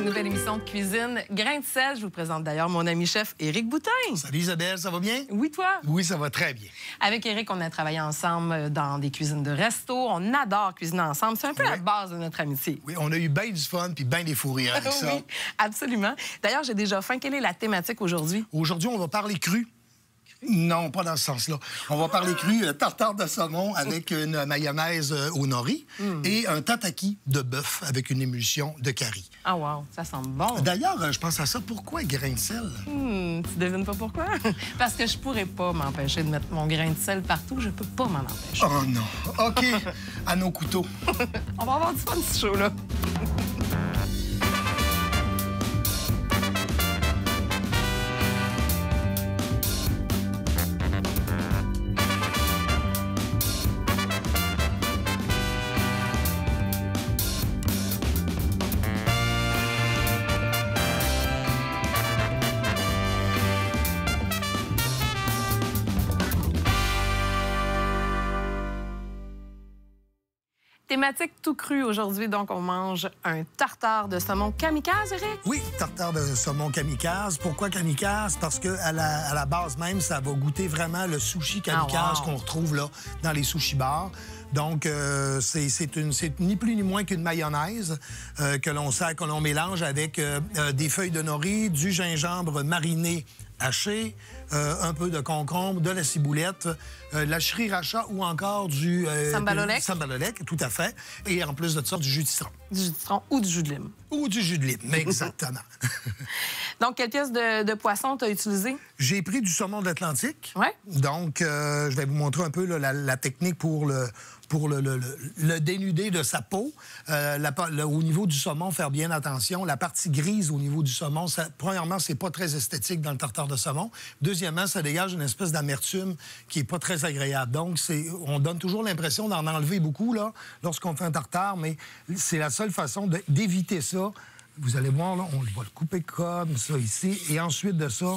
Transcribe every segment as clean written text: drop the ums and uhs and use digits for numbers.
une nouvelle émission de cuisine. Grain de sel, je vous présente d'ailleurs mon ami chef Éric Boutin. Salut Isabelle, ça va bien? Oui, toi? Oui, ça va très bien. Avec Éric, on a travaillé ensemble dans des cuisines de resto. On adore cuisiner ensemble. C'est un peu la base de notre amitié. Oui, on a eu bien du fun puis bien des fous rires avec ça. Oui, absolument. D'ailleurs, j'ai déjà faim. Quelle est la thématique aujourd'hui? Aujourd'hui, on va parler cru. Non, pas dans ce sens-là. On va parler cru, tartare de saumon avec une mayonnaise au nori et un tataki de bœuf avec une émulsion de curry. Ah wow, ça sent bon. D'ailleurs, je pense à ça. Pourquoi grain de sel? Tu devines pas pourquoi? Parce que je pourrais pas m'empêcher de mettre mon grain de sel partout. Je peux pas m'en empêcher. Oh non. OK, à nos couteaux. On va avoir du fun, ce show-là. Thématique tout cru aujourd'hui, donc on mange un tartare de saumon kamikaze, Eric? Oui, tartare de saumon kamikaze. Pourquoi kamikaze? Parce qu'à la base même, ça va goûter vraiment le sushi kamikaze qu'on retrouve là, dans les sushi bars. Donc, c'est ni plus ni moins qu'une mayonnaise que l'on mélange avec des feuilles de nori, du gingembre mariné haché, un peu de concombre, de la ciboulette, la sriracha ou encore du... sambalolek. Sambalolek, tout à fait. Et en plus de ça, du jus de citron. Du jus de citron ou du jus de lime. Ou du jus de lime, exactement. Donc, quelle pièce de poisson tu as utilisé? J'ai pris du saumon de l'Atlantique. Oui. Donc, je vais vous montrer un peu là, la technique pour le dénuder de sa peau. Au niveau du saumon, faire bien attention. La partie grise au niveau du saumon, premièrement, c'est pas très esthétique dans le tartare de saumon. Deuxièmement, ça dégage une espèce d'amertume qui est pas très agréable. Donc, on donne toujours l'impression d'en enlever beaucoup là, lorsqu'on fait un tartare, mais c'est la seule façon d'éviter ça. Vous allez voir, là, on va le couper comme ça ici. Et ensuite de ça,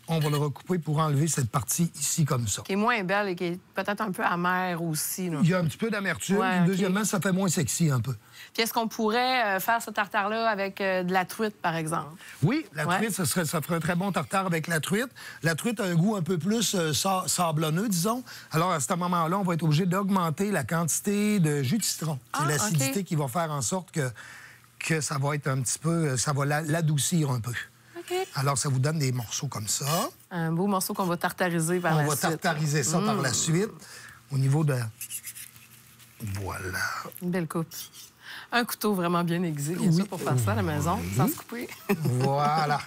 on va le recouper pour enlever cette partie ici comme ça. Qui est moins belle et qui est peut-être un peu amère aussi. Là. Il y a un petit peu d'amertume. Ouais, deuxièmement, ça fait moins sexy un peu. Puis est-ce qu'on pourrait faire ce tartare-là avec de la truite, par exemple? Oui, la truite, ça ferait un très bon tartare avec la truite. La truite a un goût un peu plus sablonneux, disons. Alors, à ce moment-là, on va être obligé d'augmenter la quantité de jus de citron. C'est l'acidité qui va faire en sorte que ça va être un petit peu... Ça va l'adoucir un peu. Okay. Alors, ça vous donne des morceaux comme ça. Un beau morceau qu'on va tartariser par la suite. On va tartariser ça par la suite. Au niveau de... Voilà. Une belle coupe. Un couteau vraiment bien aiguisé, bien sûr, pour faire ça à la maison, sans se couper. Voilà.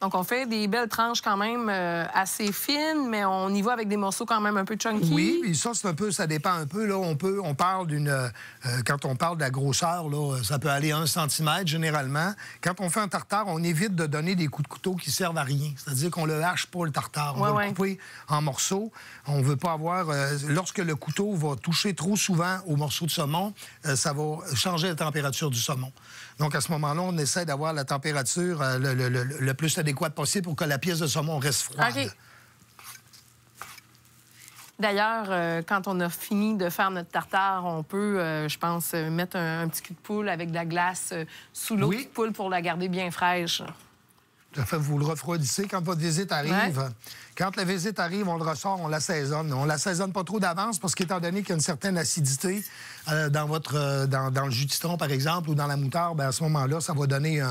Donc, on fait des belles tranches quand même assez fines, mais on y va avec des morceaux quand même un peu chunky. Oui, et ça, c'est un peu, ça dépend un peu. Là, on parle d'une... quand on parle de la grosseur, là, ça peut aller 1 cm généralement. Quand on fait un tartare, on évite de donner des coups de couteau qui servent à rien. C'est-à-dire qu'on le hache pas, le tartare. On va le couper en morceaux. On veut pas avoir... lorsque le couteau va toucher trop souvent au morceau de saumon, ça va changer la température du saumon. Donc, à ce moment-là, on essaie d'avoir la température le plus adéquate possible pour que la pièce de saumon reste froide. Okay. D'ailleurs, quand on a fini de faire notre tartare, on peut, je pense, mettre un petit cul de poule avec de la glace sous l'eau de poule pour la garder bien fraîche. Tout à fait, vous le refroidissez quand votre visite arrive. Ouais. Quand la visite arrive, on le ressort, on l'assaisonne. On l'assaisonne pas trop d'avance parce qu'étant donné qu'il y a une certaine acidité dans le jus de citron, par exemple, ou dans la moutarde, bien, à ce moment-là, ça va donner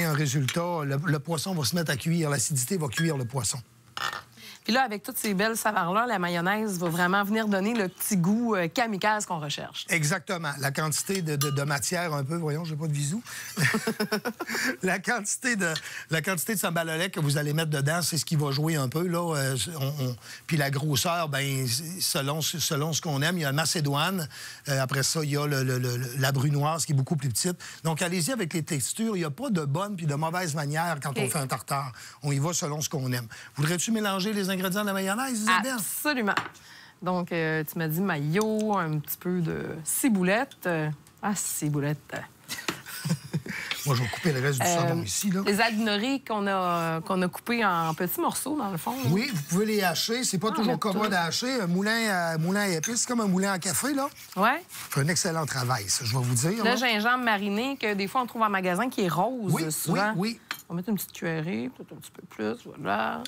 un résultat. Le poisson va se mettre à cuire. L'acidité va cuire le poisson. Puis là, avec toutes ces belles saveurs-là, la mayonnaise va vraiment venir donner le petit goût kamikaze qu'on recherche. Exactement. La quantité de matière un peu... Voyons, j'ai pas de visou. la quantité de sambalolek que vous allez mettre dedans, c'est ce qui va jouer un peu, là. Puis la grosseur, bien, selon ce qu'on aime, il y a la macédoine. Après ça, il y a la brunoise qui est beaucoup plus petite. Donc, allez-y avec les textures. Il n'y a pas de bonne puis de mauvaise manière quand on fait un tartare. On y va selon ce qu'on aime. Voudrais-tu mélanger les ingrédients de la mayonnaise, Isabelle? Absolument. Donc, tu m'as dit mayo, un petit peu de ciboulette. Ciboulette. Moi, je vais couper le reste du saumon ici. Là. Les algues nori qu'on a coupées en petits morceaux, dans le fond. Là. Oui, vous pouvez les hacher. C'est pas toujours commode à hacher. Un moulin à épices, c'est comme un moulin à café, là. Oui. Fait un excellent travail, ça, je vais vous dire. Le gingembre mariné, que des fois, on trouve en magasin, qui est rose, oui, souvent. Oui. On va mettre une petite cuillerée, peut-être un petit peu plus, voilà.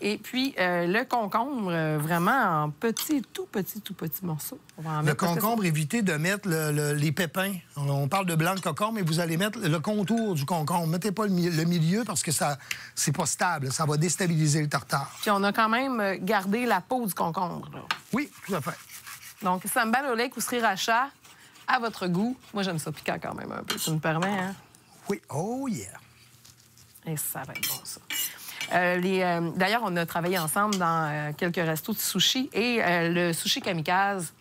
Et puis, le concombre, vraiment en tout petit morceau. On va en mettre le concombre, évitez de mettre les pépins. On parle de blanc de concombre, mais vous allez mettre le contour du concombre. Mettez pas le milieu parce que c'est pas stable. Ça va déstabiliser le tartare. Puis on a quand même gardé la peau du concombre. Là. Oui, tout à fait. Donc, sambal au lait ou sriracha, à votre goût. Moi, j'aime ça piquant quand même un peu. Tu me permets, hein? Oui. Oh, yeah. Et ça va être bon, ça. D'ailleurs, on a travaillé ensemble dans quelques restos de sushi. Et le sushi kamikaze,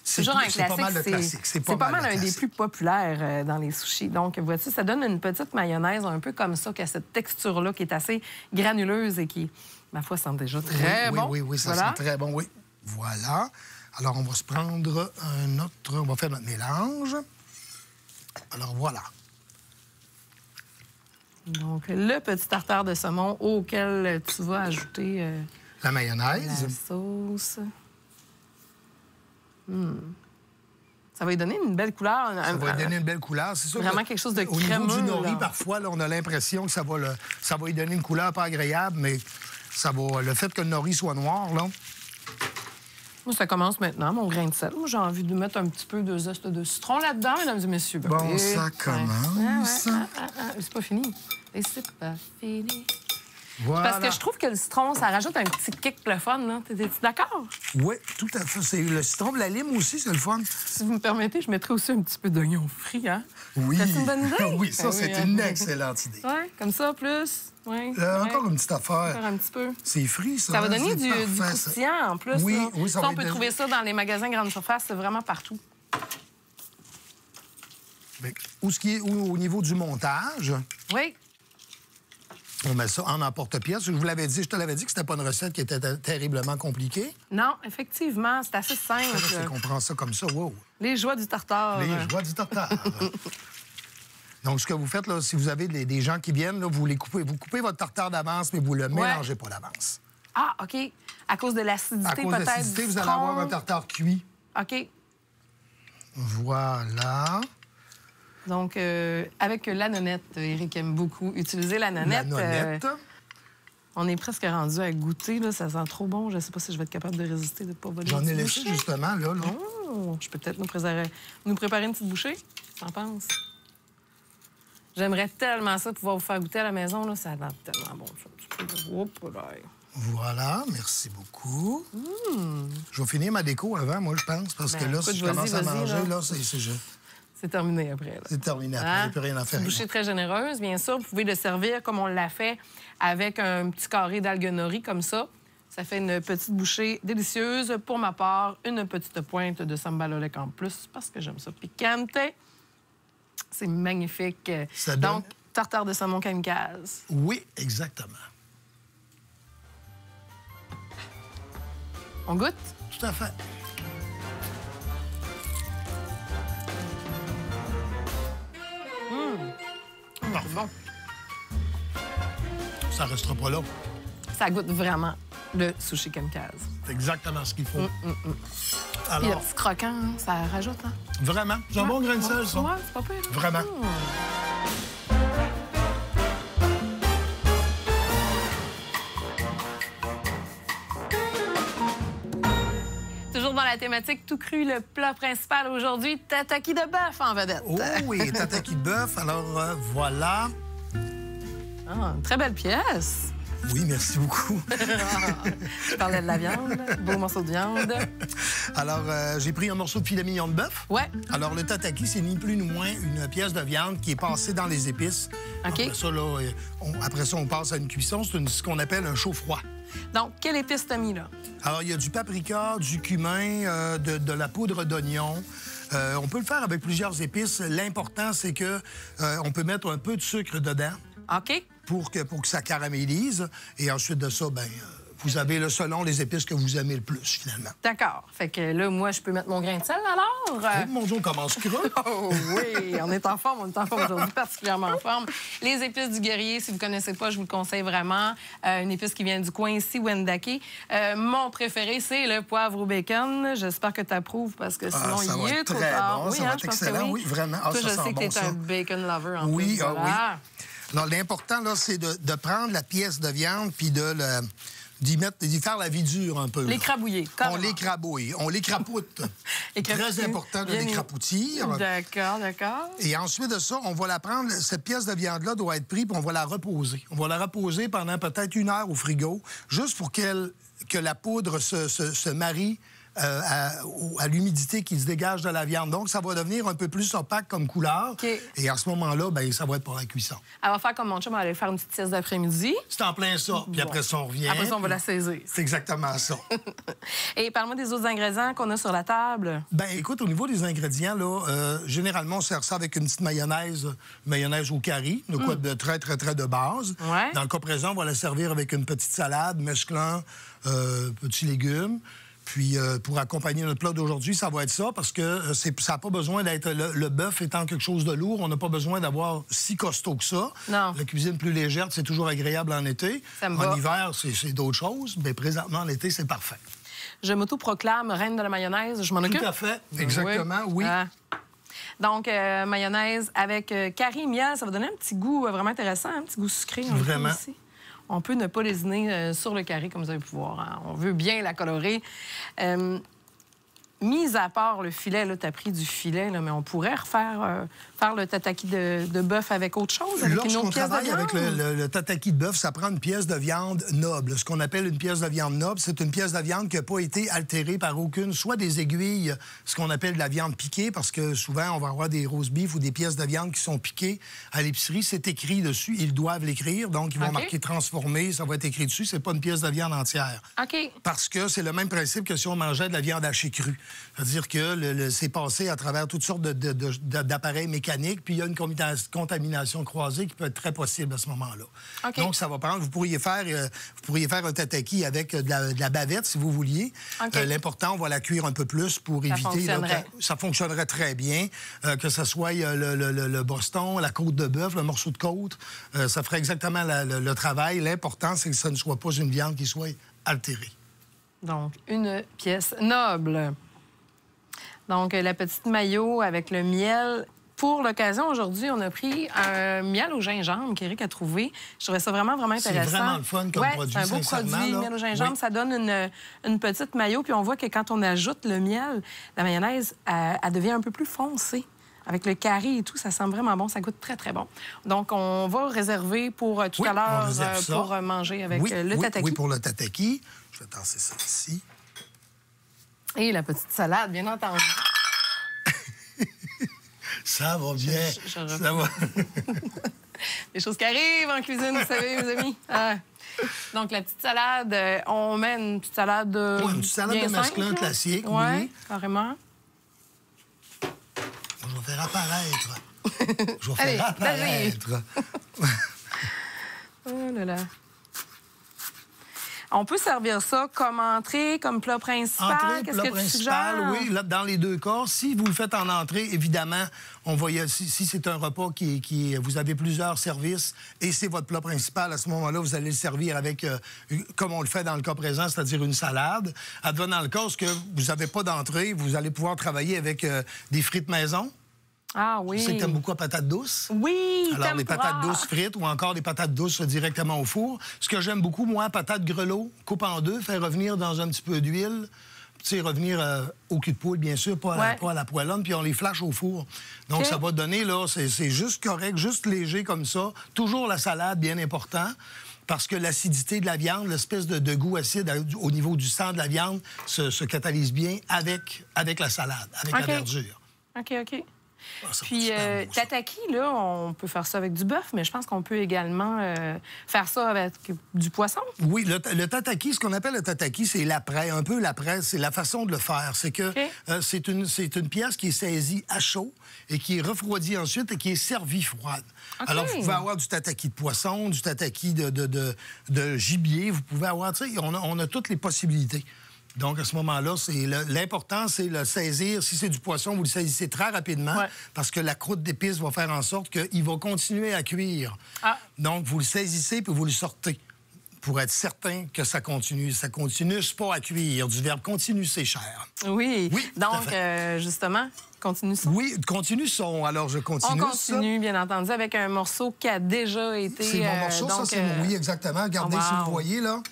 c'est toujours un classique. C'est pas mal de classique. C'est pas mal un des plus populaires dans les sushis. Donc, vois-tu, ça donne une petite mayonnaise un peu comme ça, qui a cette texture-là qui est assez granuleuse et qui, ma foi, sent déjà très bon. Oui, ça sent très bon, oui. Voilà. Alors, on va se prendre un autre... On va faire notre mélange. Alors, voilà. Donc, le petit tartare de saumon auquel tu vas ajouter... la mayonnaise. La sauce. Ça va lui donner une belle couleur. Ça va lui donner une belle couleur, c'est sûr. Vraiment quelque chose de crémeux. Au niveau du nori, parfois, là, on a l'impression que ça va lui donner une couleur pas agréable, mais le fait que le nori soit noir, là... Moi, ça commence maintenant, mon grain de sel. Moi, j'ai envie de mettre un petit peu de zeste de citron là-dedans, mesdames et messieurs. Bon, ça commence. C'est pas fini. Et c'est pas fini. Voilà. Parce que je trouve que le citron, ça rajoute un petit kick le fun, là. T'es-tu d'accord? Oui, tout à fait. C'est le citron de la lime aussi, c'est le fun. Si vous me permettez, je mettrais aussi un petit peu d'oignon frit, hein? Oui. C'est une bonne idée? Oui, ça, c'est une excellente idée. Oui, comme ça, plus. Ouais, encore une petite affaire. Encore un petit peu. C'est frit, ça. Ça va donner du parfait, croustillant, en plus. Oui, là. oui, ça va on peut trouver ça dans les magasins grande surface, c'est vraiment partout. Au niveau du montage... Oui. On met ça en emporte-pièce. Je te l'avais dit que c'était pas une recette qui était terriblement compliquée. Non, effectivement, c'est assez simple. C'est qu'on prend ça comme ça, wow. Les joies du tartare. Les joies du tartare. Donc, ce que vous faites, là, si vous avez des gens qui viennent, là, vous coupez votre tartare d'avance, mais vous le mélangez pas d'avance. Ah, OK. À cause de l'acidité, peut-être. À cause de l'acidité, vous allez avoir un tartare cuit. OK. Voilà. Donc, avec la nonnette, Éric aime beaucoup utiliser la nonnette. La nonnette. On est presque rendu à goûter, là. Ça sent trop bon. Je ne sais pas si je vais être capable de résister, de ne pas voler. J'en ai laissé, justement, là. Oh, je peux peut-être nous préparer une petite bouchée. T'en penses? J'aimerais tellement ça, pouvoir vous faire goûter à la maison, là. Ça a l'air tellement bon. Voilà, merci beaucoup. Je vais finir ma déco avant, moi, je pense, parce que là, si je commence à manger, là, c'est c'est terminé après. C'est terminé après, il n'y a plus rien à faire. Une bouchée très généreuse, bien sûr. Vous pouvez le servir comme on l'a fait avec un petit carré d'algues nori comme ça. Ça fait une petite bouchée délicieuse. Pour ma part, une petite pointe de sambal au lait en plus parce que j'aime ça piquante. C'est magnifique. Donc, tartare de saumon kamikaze. Oui, exactement. On goûte? Tout à fait. C'est bon. Ça restera pas là. Ça goûte vraiment le sushi kamikaze. C'est exactement ce qu'il faut. Alors... Puis le petit croquant, ça rajoute, hein? Vraiment. C'est un bon grain de sel, ça. Ouais, c'est pas pire. Vraiment. Toujours dans la thématique tout cru, le plat principal aujourd'hui, tataki de bœuf en vedette. Oh oui, tataki de bœuf. Alors, voilà. Ah, une très belle pièce. Oui, merci beaucoup. Je parlais de la viande, beau morceau de viande. Alors, j'ai pris un morceau de filet mignon de bœuf. Ouais. Alors, le tataki, c'est ni plus ni moins une pièce de viande qui est passée dans les épices. OK. Après ça, on passe à une cuisson. C'est ce qu'on appelle un chaud-froid. Donc, quelle épice t'as mis, là? Alors, il y a du paprika, du cumin, de la poudre d'oignon. On peut le faire avec plusieurs épices. L'important, c'est que on peut mettre un peu de sucre dedans. OK. Pour que ça caramélise. Et ensuite de ça, vous avez là, selon les épices que vous aimez le plus, finalement. D'accord. Fait que là, moi, je peux mettre mon grain de sel, alors? Oh, mon Dieu, on commence creux. Oh oui, on est en forme aujourd'hui, particulièrement en forme. Les épices du guerrier, si vous ne connaissez pas, je vous le conseille vraiment. Une épice qui vient du coin ici, Wendake. Mon préféré, c'est le poivre au bacon. J'espère que tu approuves, parce que sinon, il est trop tard. Bon, oui, ça va être excellent, oui, vraiment. Toi, je sais que tu es un bacon lover, en oui, plus. Voilà. Oui. Alors, l'important, là, c'est de prendre la pièce de viande puis d'y faire la vie dure un peu. L'écrabouiller. On l'écrabouille. On l'écrapoute. Très important de l'écrapoutir. D'accord, d'accord. Et ensuite de ça, on va la prendre. Cette pièce de viande-là doit être prise puis on va la reposer. On va la reposer pendant peut-être 1 heure au frigo, juste pour que la poudre se marie à l'humidité qui se dégage de la viande. Donc, ça va devenir un peu plus opaque comme couleur. Okay. Et à ce moment-là, bien, ça va être pour la cuisson. Elle va faire comme mon chum, elle va aller faire une petite sieste d'après-midi. C'est en plein ça. Puis après ça, on revient. Après ça, on va la saisir. C'est exactement ça. Et parle-moi des autres ingrédients qu'on a sur la table. Bien, écoute, au niveau des ingrédients, là, généralement, on sert ça avec une petite mayonnaise au curry, de quoi de très, très, très de base. Ouais. Dans le cas présent, on va la servir avec une petite salade, mesclant petits légumes. Puis, pour accompagner notre plat d'aujourd'hui, ça va être ça, parce que ça n'a pas besoin d'être... Le bœuf étant quelque chose de lourd, on n'a pas besoin d'avoir si costaud que ça. Non. La cuisine plus légère, c'est toujours agréable en été. Ça me va. En hiver, c'est d'autres choses, mais présentement, en été, c'est parfait. Je m'autoproclame reine de la mayonnaise. Je m'en occupe? Tout à fait. Exactement, oui. Ah. Donc, mayonnaise avec curry, miel, ça va donner un petit goût vraiment intéressant, un petit goût sucré. Vraiment. Aussi. On peut ne pas lésiner sur le curry, comme vous allez pouvoir. Hein. On veut bien la colorer. Mis à part le filet, tu as pris du filet, là, mais on pourrait refaire faire le tataki de bœuf avec autre chose, avec une autre pièce de viande. Avec le tataki de bœuf, ça prend une pièce de viande noble. Ce qu'on appelle une pièce de viande noble, c'est une pièce de viande qui n'a pas été altérée par aucune, soit des aiguilles, ce qu'on appelle de la viande piquée, parce que souvent, on va avoir des roast beef ou des pièces de viande qui sont piquées à l'épicerie. C'est écrit dessus, ils doivent l'écrire, donc ils vont marquer transformé, ça va être écrit dessus. C'est pas une pièce de viande entière. OK. Parce que c'est le même principe que si on mangeait de la viande hachée crue. C'est-à-dire que c'est passé à travers toutes sortes d'appareils mécaniques, puis il y a une contamination croisée qui peut être très possible à ce moment-là. Okay. Donc, ça va prendre... Vous pourriez faire un tataki avec de la bavette, si vous vouliez. Okay. L'important, on va la cuire un peu plus pour éviter... Ça fonctionnerait très bien. Que ce soit le Boston, la côte de bœuf, le morceau de côte. Ça ferait exactement le travail. L'important, c'est que ce ne soit pas une viande qui soit altérée. Donc, une pièce noble. Donc, la petite mayo avec le miel. Pour l'occasion, aujourd'hui, on a pris un miel au gingembre qu'Éric a trouvé. Je trouvais ça vraiment, vraiment intéressant. C'est vraiment le fun comme produit, c'est un beau produit, là. Miel au gingembre. Oui. Ça donne une petite mayo. Puis on voit que quand on ajoute le miel, la mayonnaise, elle devient un peu plus foncée. Avec le curry et tout, ça sent vraiment bon. Ça goûte très, très bon. Donc, on va réserver pour tout à l'heure pour manger avec le tataki. Oui, pour le tataki. Je vais tasser ça ici. Et la petite salade, bien entendu. Ça va bien. Ça va. Les choses qui arrivent en cuisine, vous savez, mes amis. Donc, la petite salade, on met une petite salade une petite salade de mesclun classique, oui. Carrément. Je vais faire apparaître. Je vais faire apparaître. Oh là là. On peut servir ça comme entrée, comme plat principal? Entrée, plat principal, oui, là, dans les deux cas. Si vous le faites en entrée, évidemment, si c'est un repas vous avez plusieurs services et c'est votre plat principal, à ce moment-là, vous allez le servir avec, comme on le fait dans le cas présent, c'est-à-dire une salade. Advenant le cas que vous n'avez pas d'entrée, vous allez pouvoir travailler avec des frites maison. Ah oui. Je sais que t'aimes beaucoup la patate douce. Oui, alors, les patates douces frites ou encore des patates douces directement au four. Ce que j'aime beaucoup, moi, patate grelot, coupe en deux, faire revenir dans un petit peu d'huile. Tu sais, revenir au cul de poule, bien sûr, pas à la poêlonne, puis on les flash au four. Donc, ça va donner, là, c'est juste correct, juste léger comme ça. Toujours la salade, bien important. Parce que l'acidité de la viande, l'espèce de goût acide au niveau du sang de la viande se catalyse bien avec la salade, avec la verdure. OK, OK. Ah, ça va Puis, super beau, ça. tataki, là, on peut faire ça avec du bœuf, mais je pense qu'on peut également faire ça avec du poisson. Oui, le tataki, ce qu'on appelle le tataki, c'est l'après. Un peu l'après, c'est la façon de le faire. C'est que c'est une pièce qui est saisie à chaud et qui est refroidie ensuite et qui est servie froide. OK. Alors, vous pouvez avoir du tataki de poisson, du tataki de gibier. Vous pouvez avoir, tu sais, on a toutes les possibilités. Donc, à ce moment-là, l'important, c'est le saisir. Si c'est du poisson, vous le saisissez très rapidement parce que la croûte d'épices va faire en sorte qu'il va continuer à cuire. Ah. Donc, vous le saisissez puis vous le sortez pour être certain que ça continue. Ça continue pas à cuire. Du verbe continue, c'est cher. Oui. Donc, justement, continue son. Oui, continue son. Alors, je continue. On continue, bien entendu, avec un morceau qui a déjà été... C'est mon morceau, donc, ça, c'est mon... Oui, exactement. Regardez, si vous voyez, là...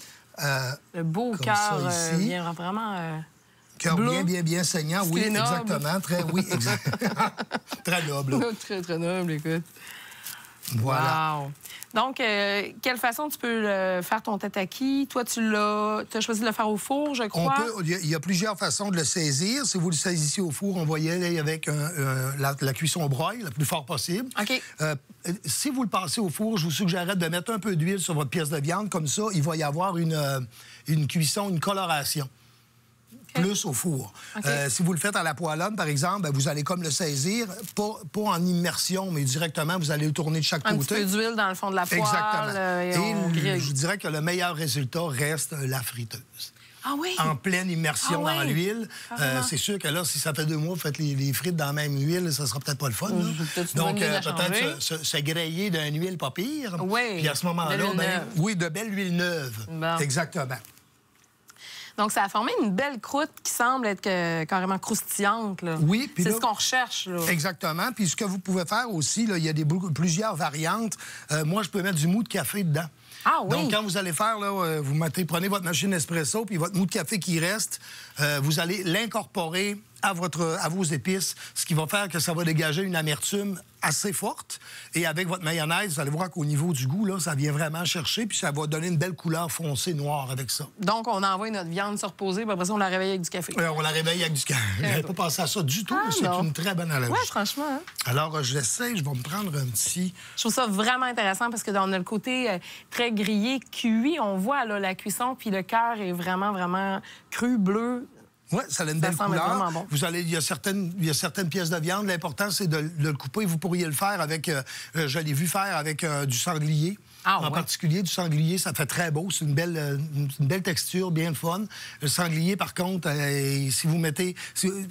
le beau cœur vient vraiment... Cœur bien saignant, oui, exactement. Oui, exact. Très noble. Très noble, écoute. Voilà. Wow. Donc, quelle façon tu peux faire ton tataki? Toi, tu as choisi de le faire au four, je crois. Il y a plusieurs façons de le saisir. Si vous le saisissez au four, on va y aller avec la cuisson au broil, le plus fort possible. OK. Si vous le passez au four, je vous suggérerais de mettre un peu d'huile sur votre pièce de viande. Comme ça, il va y avoir une cuisson, une coloration. Plus au four. Si vous le faites à la poêlonne, par exemple, vous allez comme le saisir, pas en immersion, mais directement, vous allez le tourner de chaque côté. Un petit peu d'huile dans le fond de la poêle. Exactement. Et je dirais que le meilleur résultat reste la friteuse. Ah oui? En pleine immersion dans l'huile. C'est sûr que là, si ça fait 2 mois, vous faites les frites dans la même huile, ça sera peut-être pas le fun. Donc, peut-être se griller d'une huile pas pire. Oui. Puis à ce moment-là, de belle huile neuve. Bon. Exactement. Donc, ça a formé une belle croûte qui semble être carrément croustillante. Là. Oui. C'est ce qu'on recherche. Là. Exactement. Puis ce que vous pouvez faire aussi, là, il y a plusieurs variantes. Moi, je peux mettre du mou de café dedans. Ah oui? Donc, quand vous allez faire, là, prenez votre machine espresso, puis votre mou de café qui reste, vous allez l'incorporer à vos épices, ce qui va faire que ça va dégager une amertume assez forte. Et avec votre mayonnaise, vous allez voir qu'au niveau du goût, là, ça vient vraiment chercher, puis ça va donner une belle couleur foncée noire avec ça. Donc, on envoie notre viande se reposer, puis après ça, on la réveille avec du café. On la réveille avec du café. Je n'avais pas pensé à ça du tout, mais c'est une très bonne analogie. Oui, franchement. Hein? Alors, j'essaie, je vais me prendre un petit... Je trouve ça vraiment intéressant parce qu'on a le côté très grillé, cuit. On voit là, la cuisson, puis le cœur est vraiment, vraiment cru, bleu. Oui, ça a une belle couleur. Bon. Il y a certaines pièces de viande. L'important, c'est de le couper. Vous pourriez le faire avec... je l'ai vu faire avec du sanglier. En particulier, du sanglier, ça fait très beau. C'est une belle texture, bien le fun. Le sanglier, par contre, si vous mettez...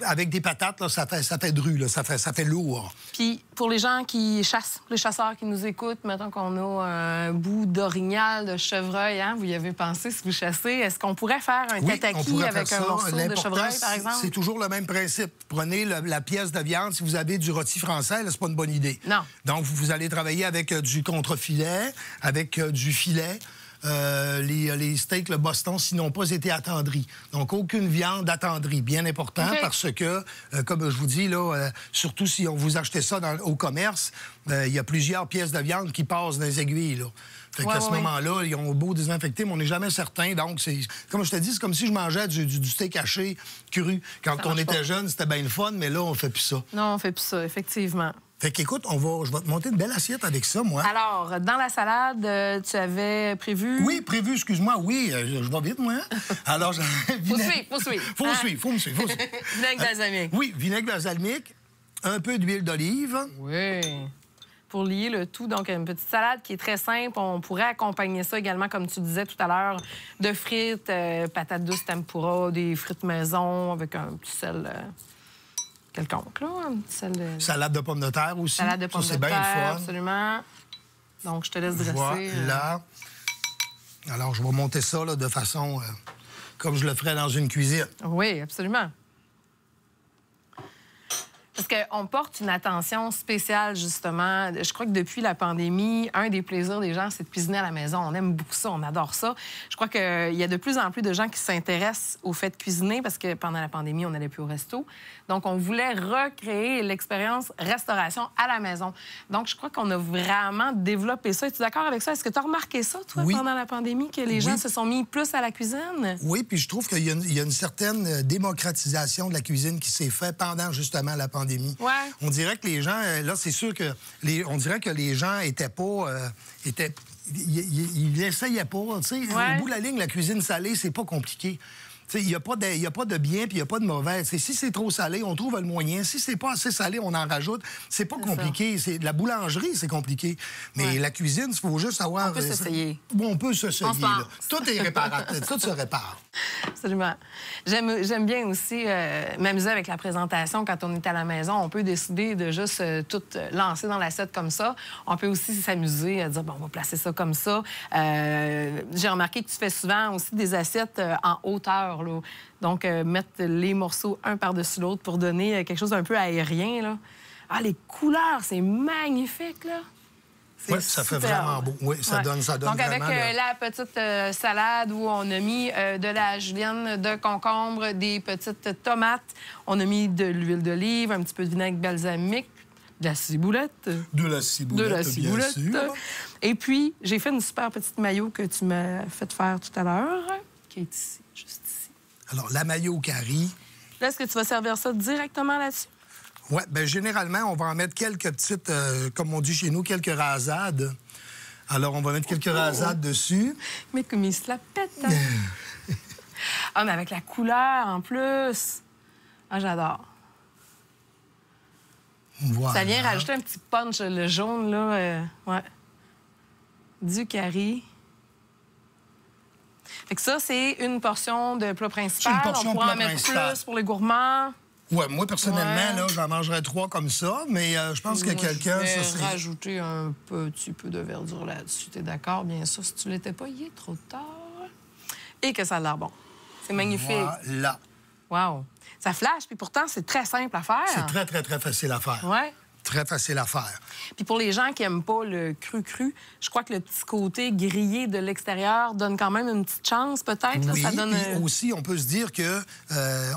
avec des patates, là, ça fait dru, là, ça fait lourd. Puis, pour les gens qui chassent, les chasseurs qui nous écoutent, mettons qu'on a un bout d'orignal, de chevreuil, hein, vous y avez pensé si vous chassez, est-ce qu'on pourrait faire un tataki avec un morceau de chevreuil, par exemple? C'est toujours le même principe. Prenez la pièce de viande. Si vous avez du rôti français, là, c'est pas une bonne idée. Non. Donc, vous allez travailler avec du contrefilet, avec du filet. Les steaks, le Boston, s'ils n'ont pas été attendris. Donc, aucune viande attendrie. Bien important parce que, comme je vous dis, là, surtout si on vous achetez ça au commerce, il y a plusieurs pièces de viande qui passent dans les aiguilles, là. Fait qu'à ce moment-là, ils ont beau désinfecter, mais on n'est jamais certain. Donc, comme je te dis, c'est comme si je mangeais du steak haché cru. Quand on était jeune, c'était bien le fun, mais là, on fait plus ça. Non, on fait plus ça, effectivement. Fait qu'écoute, je vais te monter une belle assiette avec ça, moi. Alors, dans la salade, tu avais prévu... Oui, prévu, excuse-moi, oui, je vais vite, moi. Alors, Faut suivre. Faut me suivre. Vinaigre balsamique. Oui, vinaigre balsamique, un peu d'huile d'olive. Oui. Pour lier le tout, donc une petite salade qui est très simple. On pourrait accompagner ça également, comme tu disais tout à l'heure, de frites, patates douces tempura, des frites maison avec un petit sel... quelconque, là. Un petit sel de... Salade de pommes de terre aussi. Salade de pommes de terre, bien le fun. Absolument. Donc, je te laisse dresser. Voilà. Alors, je vais monter ça là, de façon comme je le ferais dans une cuisine. Oui, absolument. Parce qu'on porte une attention spéciale, justement. Je crois que depuis la pandémie, un des plaisirs des gens, c'est de cuisiner à la maison. On aime beaucoup ça, on adore ça. Je crois qu'il y a de plus en plus de gens qui s'intéressent au fait de cuisiner parce que pendant la pandémie, on n'allait plus au resto. Donc, on voulait recréer l'expérience restauration à la maison. Donc, je crois qu'on a vraiment développé ça. Es-tu d'accord avec ça? Est-ce que tu as remarqué ça, toi, pendant la pandémie, que les gens se sont mis plus à la cuisine? Oui, puis je trouve qu'il y a une certaine démocratisation de la cuisine qui s'est faite pendant, justement, la pandémie. pandémie. Ouais. On dirait que les gens, là, c'est sûr que on dirait que les gens étaient pas... ils n'essayaient pas. Tu sais, Ouais. Au bout de la ligne, la cuisine salée, c'est pas compliqué. Il n'y a pas de bien puis il n'y a pas de mauvais. T'sais, si c'est trop salé, on trouve le moyen. Si c'est pas assez salé, on en rajoute. C'est pas compliqué. La boulangerie, c'est compliqué. Mais la cuisine, il faut juste savoir... On peut s'essayer. On peut s'essayer. On se lance. Tout est réparable. Tout se répare. Absolument. J'aime bien aussi m'amuser avec la présentation quand on est à la maison. On peut décider de juste tout lancer dans l'assiette comme ça. On peut aussi s'amuser à dire, bon, on va placer ça comme ça. J'ai remarqué que tu fais souvent aussi des assiettes en hauteur, là. Donc, mettre les morceaux un par-dessus l'autre pour donner quelque chose d'un peu aérien, là. Ah, les couleurs, c'est magnifique, là. Oui, ça fait vraiment beau. Oui, ça donne Donc, avec vraiment... la petite salade où on a mis de la julienne, de concombre, des petites tomates, on a mis de l'huile d'olive, un petit peu de vinaigre balsamique, de la ciboulette. De la ciboulette, bien sûr. Et puis, j'ai fait une super petite mayo que tu m'as fait faire tout à l'heure, qui est ici, juste ici. Alors, la mayo curry. Là, est-ce que tu vas servir ça directement là-dessus? Oui, bien, généralement, on va en mettre quelques petites, comme on dit chez nous, quelques rasades. Alors, on va mettre quelques rasades dessus. Mais comme il se la pète, hein? Ah, mais avec la couleur, en plus. Ah, j'adore. Voilà. Ça vient rajouter un petit punch, le jaune, là. Ouais. Du curry. Fait que ça, c'est une portion de plat principal. C'est une portion on pourra de en plat mettre principal. plus pour les gourmands. Oui, moi, personnellement, Ouais. là, j'en mangerais 3 comme ça, mais je pense que Moi, quelqu'un... je vais ça, c'est... rajouter un petit peu de verdure là-dessus. T'es d'accord? Bien sûr, si tu l'étais pas, il est trop tard. Et que ça a l'air bon. C'est magnifique. Voilà. Wow. Ça flash, puis pourtant, c'est très simple à faire. C'est très, très, très facile à faire. Ouais. Très facile à faire. Puis pour les gens qui n'aiment pas le cru-cru, je crois que le petit côté grillé de l'extérieur donne quand même une petite chance, peut-être. Oui, ça donne... puis aussi, on peut se dire que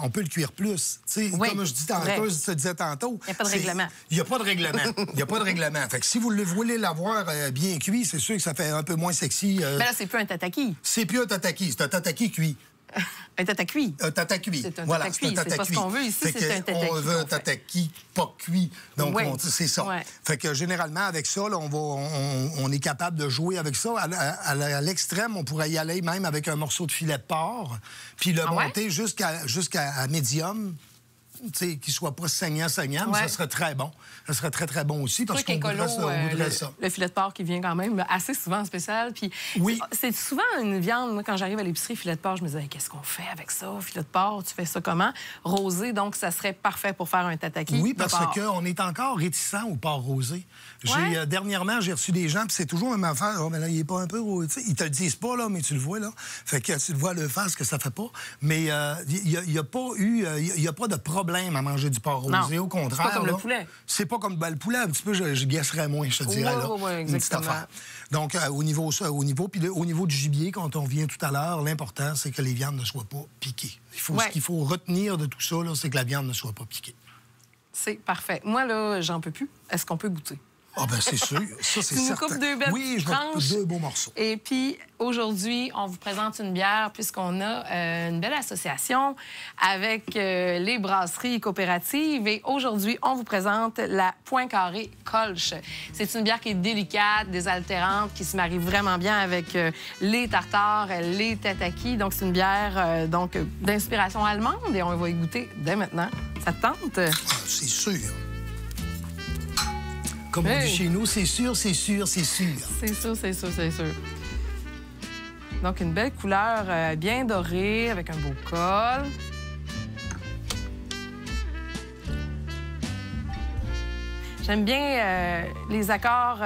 on peut le cuire plus. Tu sais, Oui, comme je dis tantôt, vrai. je te disais tantôt... Il n'y a pas de règlement. Il n'y a pas de règlement. Il n'y a pas de règlement. Fait que si vous voulez l'avoir bien cuit, c'est sûr que ça fait un peu moins sexy. Mais là, c'est plus un tataki. C'est plus un tataki, c'est un tataki cuit. Un tataki. Un tataki. C'est un Voilà, tataki. C'est pas ce qu'on veut ici, Fait c'est un que tataki on veut un qu'on fait. tataki pas cuit. Donc, Ouais. c'est ça. Ouais. Fait que généralement, avec ça, là, on est capable de jouer avec ça. À l'extrême, on pourrait y aller même avec un morceau de filet de porc, puis le monter jusqu'à médium. Qu'il ne soit pas saignant, mais ça serait très bon. Ça serait très, très bon aussi, parce qu'on voudrait ça. Le filet de porc qui vient quand même assez souvent en spécial. Puis oui. C'est souvent une viande. Moi, quand j'arrive à l'épicerie, filet de porc, je me disais, hey, qu'est-ce qu'on fait avec ça? Filet de porc, tu fais ça comment? Rosé, donc ça serait parfait pour faire un tataki. Oui, parce qu'on est encore réticent au porc rosé. Dernièrement, j'ai reçu des gens, puis c'est toujours la même affaire. Oh, mais là, il n'est pas un peu rosé. Ils te le disent pas, là, mais tu le vois, là. Fait que tu le vois le face que ça fait pas. Mais il n'y a pas de problème à manger du porc rosé. Au contraire. C'est pas comme là, le poulet. C'est pas comme le poulet. Un petit peu, je guesserais moins, je te dirais. Là, exactement. une petite affaire. Donc, au niveau du gibier, quand on vient tout à l'heure, l'important, c'est que les viandes ne soient pas piquées. Ce qu'il faut retenir de tout ça, c'est que la viande ne soit pas piquée. C'est parfait. Moi, là, j'en peux plus. Est-ce qu'on peut goûter? Ah, bien, c'est sûr. Ça, c'est Tu nous certain. coupes 2 belles oui, je vais tranches. couper 2 beaux morceaux. Et puis, aujourd'hui, on vous présente une bière puisqu'on a une belle association avec les brasseries coopératives. Et aujourd'hui, on vous présente la Point Carré Kolsch. C'est une bière qui est délicate, désaltérante, qui se marie vraiment bien avec les tartares, les tataki. Donc, c'est une bière d'inspiration allemande et on va y goûter dès maintenant. Ça te tente? Ah, c'est sûr. Comme on dit chez nous, c'est sûr, c'est sûr, c'est sûr. C'est sûr, c'est sûr, c'est sûr. Donc, une belle couleur bien dorée, avec un beau col. J'aime bien les accords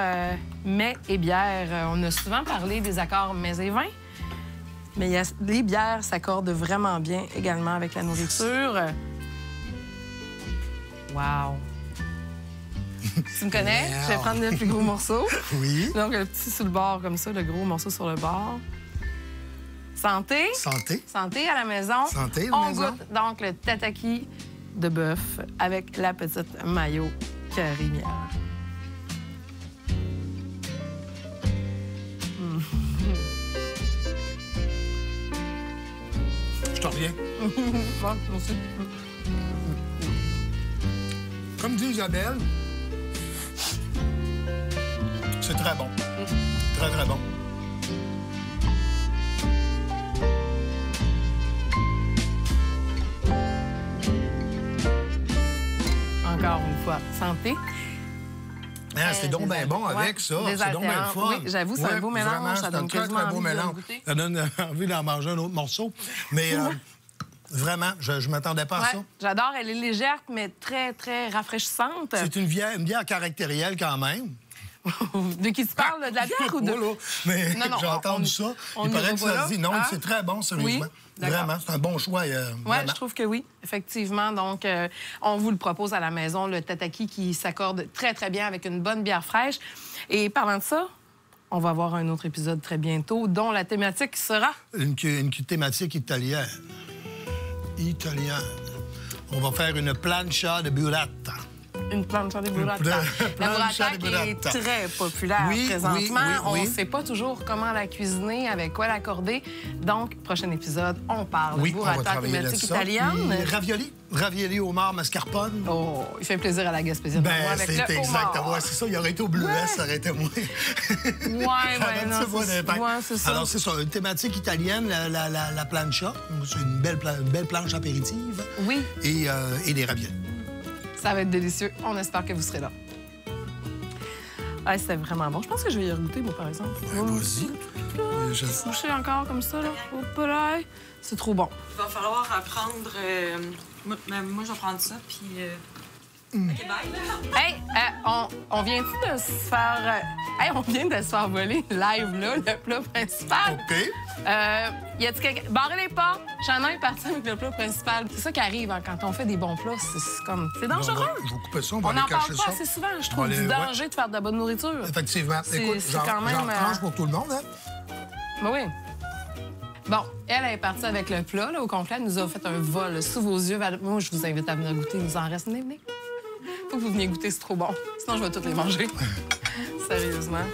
mets et bières. On a souvent parlé des accords mets et vins, mais les bières s'accordent vraiment bien également avec la nourriture. Wow! Tu me connais? Wow. Je vais prendre le plus gros morceau. Oui. Donc, le petit sur le bord, comme ça, le gros morceau sur le bord. Santé. Santé. Santé à la maison. Santé à la maison. On goûte donc le tataki de bœuf avec la petite mayo curry-miel. Je te reviens. Bon, moi aussi. Comme dit Isabelle, c'est très bon. Très, très bon. Encore une fois, santé. Hein, c'est donc bien bon avec ça. C'est donc bien le fun. Oui, j'avoue, c'est un beau mélange. Vraiment, Ça donne c'est un très, très beau envie de mélange. goûter. Ça donne envie d'en manger un autre morceau. Mais vraiment, je ne m'attendais pas à ça. J'adore. Elle est légère, mais très, très rafraîchissante. C'est une bière caractérielle quand même. De qui tu parles? De la bière ou de... Voilà. Mais Non, j'ai entendu ça. Il paraît que ça se dit. Non, c'est très bon, sérieusement. Oui? Vraiment, c'est un bon choix. Oui, je trouve que oui, effectivement. Donc, on vous le propose à la maison, le tataki qui s'accorde très, très bien avec une bonne bière fraîche. Et parlant de ça, on va avoir un autre épisode très bientôt, dont la thématique sera... Une thématique italienne. Italienne. On va faire une plancha de burrata. Une plancha di burrata. La burrata qui est très populaire présentement. On ne sait pas toujours comment la cuisiner, avec quoi l'accorder. Donc, prochain épisode, on parle de burrata thématique italienne. Ravioli homard mascarpone. Oh, il fait plaisir à la Gaspésie. C'est exactement. Ouais, c'est ça. Il aurait été au Bleuès, ça aurait été moins. C'est ça. Alors, c'est ça. Une thématique italienne, la plancha. C'est une belle planche apéritive. Oui. Et des raviolis. Ça va être délicieux. On espère que vous serez là. Ah, c'était vraiment bon. Je pense que je vais y regoûter, moi, par exemple. Vas-y. Coucher encore comme ça, là. C'est trop bon. Il va falloir apprendre... moi, je vais prendre ça, puis... OK, bye, là. Hey, on vient-tu de se faire... on vient de se faire voler live, là, le plat principal. OK. Y a-t-il quelqu'un... Barrez les portes. Shannon est parti avec le plat principal. C'est ça qui arrive hein, quand on fait des bons plats. C'est comme... C'est dangereux. Je vais couper ça, on va aller n'en cacher parle ça. pas assez souvent, je trouve, du danger de faire de la bonne nourriture. Effectivement. Écoute, quand même... j'en tranche pour tout le monde, hein? Ben oui. Bon, elle est partie avec le plat, là, au complet. Elle nous a fait un vol sous vos yeux. Moi, je vous invite à venir goûter. Il nous en reste. Venez. Faut que vous veniez goûter, c'est trop bon. Sinon, je vais toutes les manger. Sérieusement.